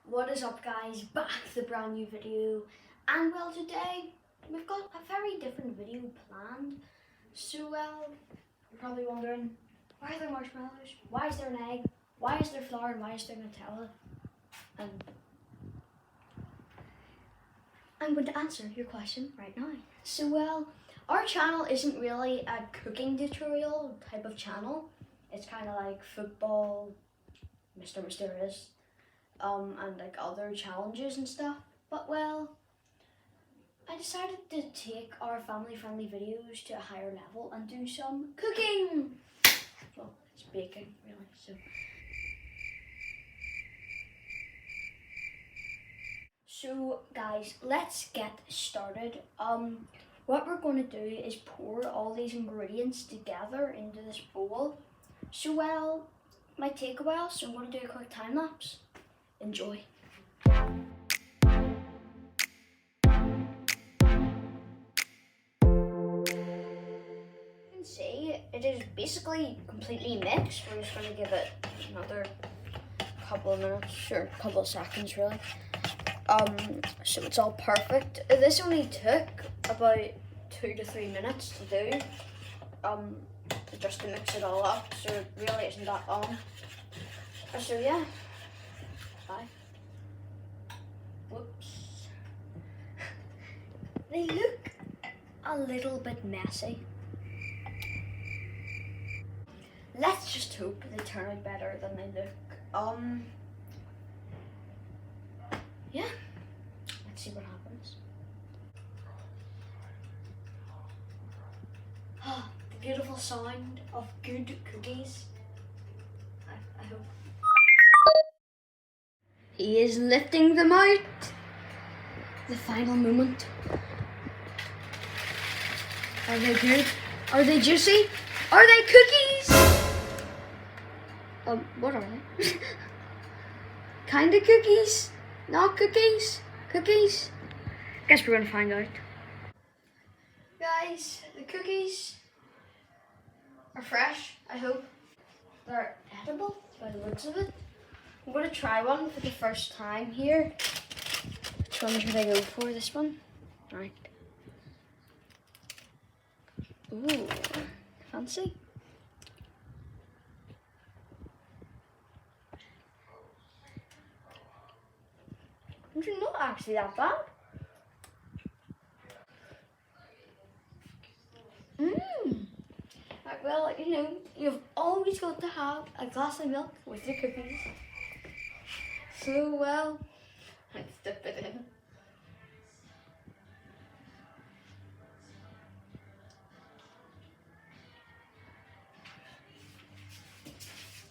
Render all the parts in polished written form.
What is up, guys? Back with a brand new video, and well, today we've got a very different video planned. So you're probably wondering, why are there marshmallows? Why is there an egg? Why is there flour? And why is there Nutella? And I'm going to answer your question right now. So our channel isn't really a cooking tutorial type of channel. It's kind of like football, Mr. Mysterious, and like other challenges and stuff. But well, I decided to take our family-friendly videos to a higher level and do some cooking. Well, it's baking really. So guys, let's get started. What we're going to do is pour all these ingredients together into this bowl. So well, might take a while, so I'm going to do a quick time lapse. Enjoy. You can see it is basically completely mixed. We're just going to give it another couple of minutes, or a couple of seconds really. So it's all perfect. This only took about 2 to 3 minutes to do. Just to mix it all up, so it really isn't that long. So yeah, bye. Whoops. They look a little bit messy. Let's just hope they turn out better than they look. Yeah, let's see what happens. The beautiful sound of good cookies. I hope. He is lifting them out. The final moment. Are they good? Are they juicy? Are they cookies? What are they? Kind of cookies? Not cookies? Cookies? Guess we're gonna find out. Guys, the cookies are fresh, I hope. They're edible by the looks of it. I'm gonna try one for the first time here. Which one should I go for? This one? Right. Ooh, fancy. It's not actually that bad. Well, you know, you've always got to have a glass of milk with your cookies. So, well, let's dip it in.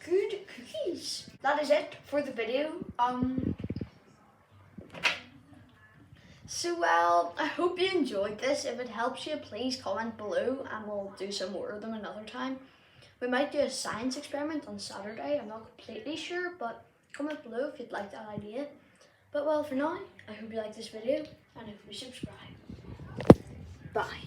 Good cookies. That is it for the video. So well, I hope you enjoyed this. If it helps you, please comment below and we'll do some more of them another time. We might do a science experiment on Saturday. I'm not completely sure, but comment below if you'd like that idea. But well, for now, I hope you like this video and I hope you subscribe. Bye.